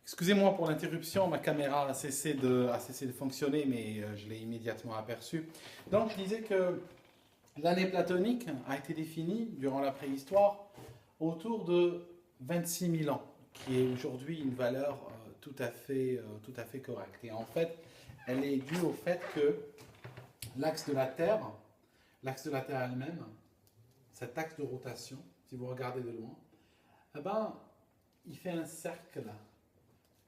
Excusez-moi pour l'interruption, ma caméra a cessé de fonctionner, mais je l'ai immédiatement aperçu. Donc, je disais que l'année platonique a été définie durant la préhistoire autour de 26 000 ans, qui est aujourd'hui une valeur tout à fait correcte. Et en fait, elle est due au fait que l'axe de la Terre, l'axe de la Terre elle-même, cet axe de rotation, si vous regardez de loin, eh ben, il fait un cercle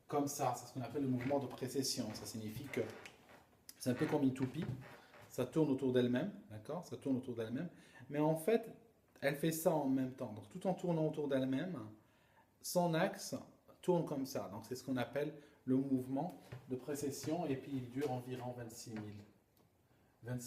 comme ça. C'est ce qu'on appelle le mouvement de précession. Ça signifie que c'est un peu comme une toupie. Ça tourne autour d'elle-même, d'accord? Ça tourne autour d'elle-même. Mais en fait, elle fait ça en même temps. Donc, tout en tournant autour d'elle-même, son axe tourne comme ça. Donc, c'est ce qu'on appelle le mouvement de précession. Et puis, il dure environ 26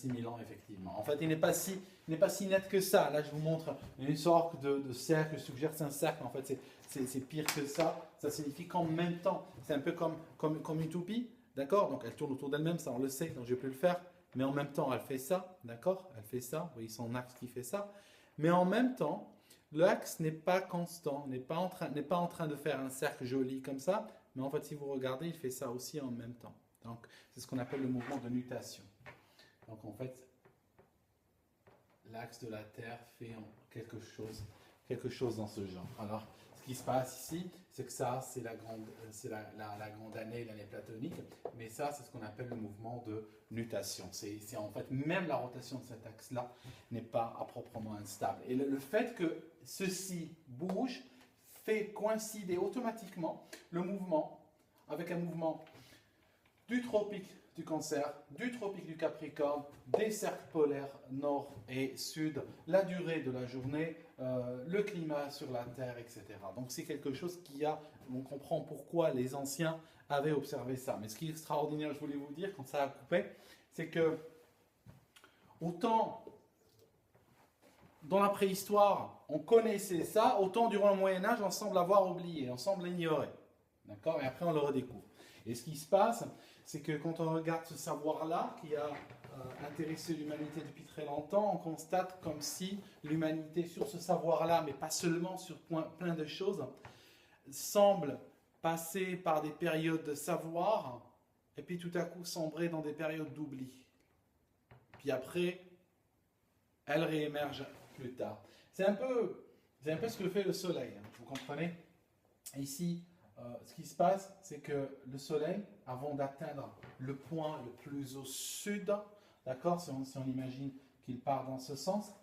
000 ans, effectivement. En fait, il n'est pas si net que ça. Là, je vous montre une sorte de cercle. Je suggère que c'est un cercle. En fait, c'est pire que ça. Ça signifie qu'en même temps, c'est un peu comme une toupie. D'accord? Donc, elle tourne autour d'elle-même. Ça, on le sait. Donc, je peux le faire. Mais en même temps, elle fait ça. D'accord? Elle fait ça. Vous voyez son axe qui fait ça. Mais en même temps, l'axe n'est pas constant. N'est pas en train de faire un cercle joli comme ça. Mais en fait, si vous regardez, il fait ça aussi en même temps. Donc, c'est ce qu'on appelle le mouvement de nutation. Donc en fait, l'axe de la Terre fait quelque chose dans ce genre. Alors, ce qui se passe ici, c'est que ça, c'est la grande année, l'année platonique, mais ça, c'est ce qu'on appelle le mouvement de nutation. C'est en fait, même la rotation de cet axe-là n'est pas à proprement instable. Et le fait que ceci bouge fait coïncider automatiquement le mouvement avec un mouvement du tropique du Cancer, du tropique du Capricorne, des cercles polaires nord et sud, la durée de la journée, le climat sur la Terre, etc. Donc c'est quelque chose on comprend pourquoi les anciens avaient observé ça. Mais ce qui est extraordinaire, je voulais vous dire, quand ça a coupé, c'est que autant dans la préhistoire, on connaissait ça, autant durant le Moyen-Âge, on semble avoir oublié, on semble l'ignorer. D'accord? Et après, on le redécouvre. Et ce qui se passe, c'est que quand on regarde ce savoir-là, qui a intéressé l'humanité depuis très longtemps, on constate comme si l'humanité, sur ce savoir-là, mais pas seulement sur plein de choses, semble passer par des périodes de savoir, et puis tout à coup sombrer dans des périodes d'oubli. Puis après, elle réémerge plus tard. C'est un peu ce que fait le Soleil, hein, vous comprenez? Ici, ce qui se passe, c'est que le Soleil, avant d'atteindre le point le plus au sud, d'accord, si on imagine qu'il part dans ce sens,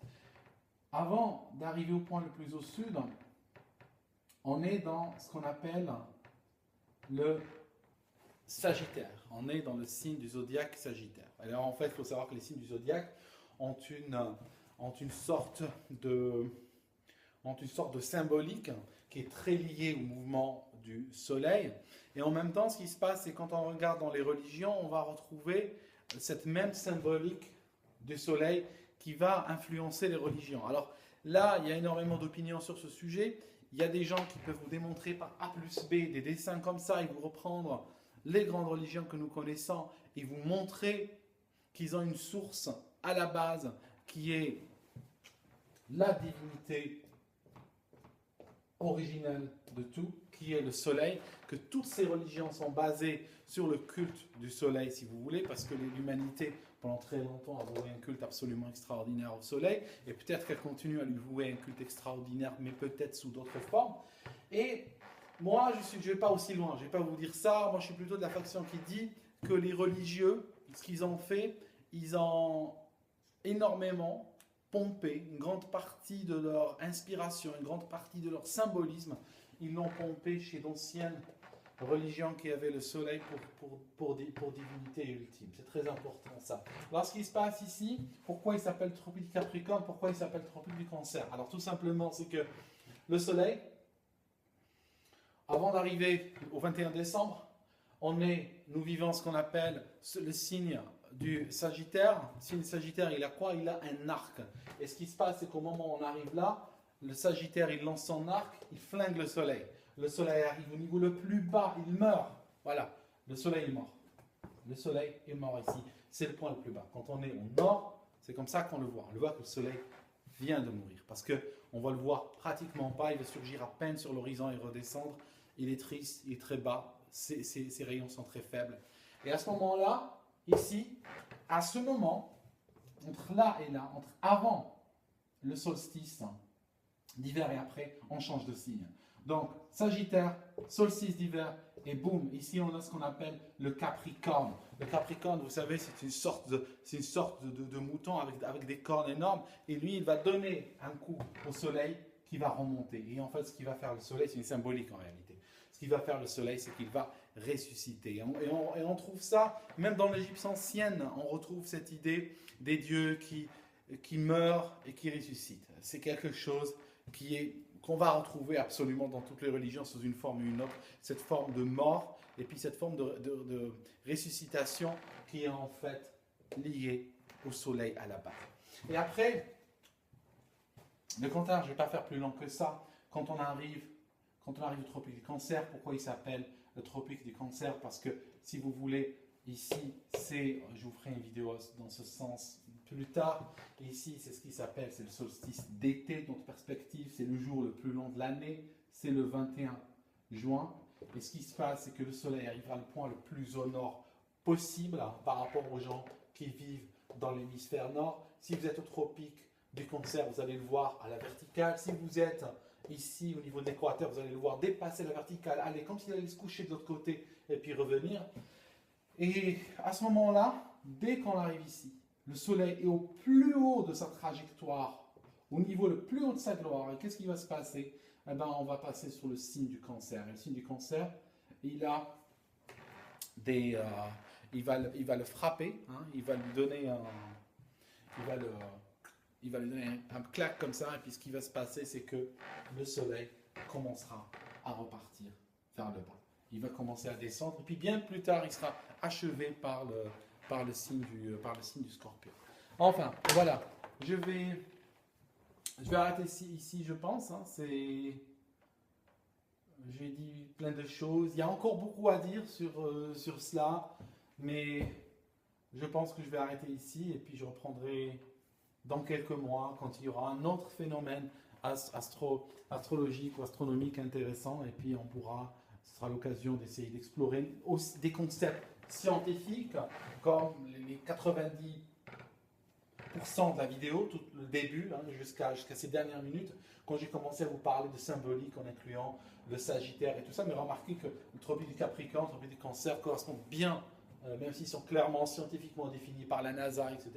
avant d'arriver au point le plus au sud, on est dans ce qu'on appelle le Sagittaire. On est dans le signe du zodiaque Sagittaire. Alors en fait, il faut savoir que les signes du zodiaque ont une sorte de symbolique qui est très liée au mouvement du soleil. Et en même temps, ce qui se passe, c'est quand on regarde dans les religions, on va retrouver cette même symbolique du soleil qui va influencer les religions. Alors là, il y a énormément d'opinions sur ce sujet. Il y a des gens qui peuvent vous démontrer par A plus B des dessins comme ça et vous reprendre les grandes religions que nous connaissons et vous montrer qu'ils ont une source à la base qui est la divinité originelle de tout, qui est le soleil, que toutes ces religions sont basées sur le culte du soleil, si vous voulez, parce que l'humanité, pendant très longtemps, a voué un culte absolument extraordinaire au soleil, et peut-être qu'elle continue à lui vouer un culte extraordinaire, mais peut-être sous d'autres formes. Et moi, je ne vais pas aussi loin, je ne vais pas vous dire ça, moi je suis plutôt de la faction qui dit que les religieux, ce qu'ils ont fait, ils ont énormément pompé une grande partie de leur inspiration, une grande partie de leur symbolisme. Ils l'ont pompé chez d'anciennes religions qui avaient le soleil pour divinité ultime. C'est très important ça. Alors ce qui se passe ici, pourquoi il s'appelle tropique du Capricorne, pourquoi il s'appelle tropique du Cancer? Alors tout simplement, c'est que le soleil, avant d'arriver au 21 décembre, nous vivons ce qu'on appelle le signe du Sagittaire. Le signe Sagittaire, il a quoi? Il a un arc. Et ce qui se passe, c'est qu'au moment où on arrive là, le Sagittaire, il lance son arc, il flingue le soleil. Le soleil arrive au niveau le plus bas, il meurt. Voilà, le soleil est mort. Le soleil est mort ici. C'est le point le plus bas. Quand on est au nord, c'est comme ça qu'on le voit. On le voit que le soleil vient de mourir. Parce qu'on ne va le voir pratiquement pas. Il va surgir à peine sur l'horizon et redescendre. il est triste, il est très bas, ses rayons sont très faibles. Et à ce moment-là, ici, à ce moment, entre là et là, entre avant le solstice d'hiver et après, on change de signe. Donc, Sagittaire, solstice d'hiver, et boum, ici on a ce qu'on appelle le Capricorne. Le Capricorne, vous savez, c'est une sorte de mouton avec des cornes énormes. Et lui, il va donner un coup au soleil qui va remonter. Et en fait, ce qu'il va faire le soleil, c'est une symbolique en réalité. Ce qu'il va faire le soleil, c'est qu'il va ressusciter. Et on trouve ça, même dans l'Égypte ancienne, on retrouve cette idée des dieux qui meurent et qui ressuscitent. C'est quelque chose qu'on va retrouver absolument dans toutes les religions sous une forme ou une autre, cette forme de mort et puis cette forme de ressuscitation qui est en fait liée au soleil à la base. Et après, le compteur, je ne vais pas faire plus long que ça, quand on arrive au tropique du Cancer, pourquoi il s'appelle le tropique du Cancer? Parce que si vous voulez, ici, je vous ferai une vidéo dans ce sens plus tard. Et ici, c'est ce qui s'appelle, c'est le solstice d'été. Notre perspective, c'est le jour le plus long de l'année, c'est le 21 juin. Et ce qui se passe, c'est que le soleil arrivera le point le plus au nord possible par rapport aux gens qui vivent dans l'hémisphère nord. Si vous êtes au tropique du Cancer, vous allez le voir à la verticale. Si vous êtes ici au niveau de l'équateur, vous allez le voir dépasser la verticale, aller comme s'il allait se coucher de l'autre côté et puis revenir. Et à ce moment-là, dès qu'on arrive ici, le soleil est au plus haut de sa trajectoire, au niveau le plus haut de sa gloire. Et qu'est-ce qui va se passer? Eh ben, on va passer sur le signe du Cancer. Et le signe du Cancer, il va le frapper, hein, il va lui donner un claque comme ça. Et puis ce qui va se passer, c'est que le soleil commencera à repartir vers le bas. Il va commencer à descendre. Et puis bien plus tard, il sera achevé par le signe du Scorpion. Enfin, voilà. Je vais arrêter ici, je pense. Hein. J'ai dit plein de choses. Il y a encore beaucoup à dire sur cela, mais je pense que je vais arrêter ici et puis je reprendrai dans quelques mois quand il y aura un autre phénomène astrologique ou astronomique intéressant, et puis ce sera l'occasion d'essayer d'explorer aussi des concepts scientifiques comme les 90% de la vidéo, tout le début, hein, jusqu'à ces dernières minutes, quand j'ai commencé à vous parler de symbolique en incluant le Sagittaire et tout ça. Mais remarquez que le tropique du Capricorne, le tropique du Cancer correspondent bien, même s'ils sont clairement scientifiquement définis par la NASA, etc.,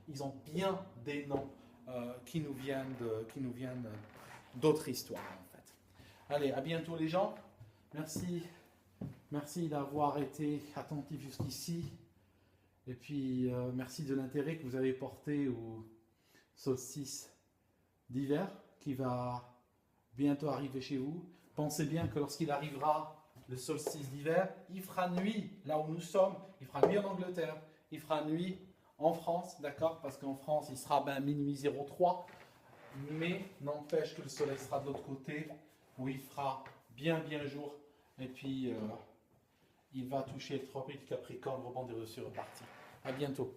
ils ont bien des noms qui nous viennent d'autres histoires, en fait. Allez, à bientôt les gens. Merci d'avoir été attentifs jusqu'ici. Et puis, merci de l'intérêt que vous avez porté au solstice d'hiver qui va bientôt arriver chez vous. Pensez bien que lorsqu'il arrivera, le solstice d'hiver, il fera nuit là où nous sommes. Il fera nuit en Angleterre. Il fera nuit en France, d'accord? Parce qu'en France, il sera minuit 03. Mais n'empêche que le soleil sera de l'autre côté où il fera bien jour. Et puis, il va toucher le tropique du Capricorne, rebondir dessus, repartir. À bientôt.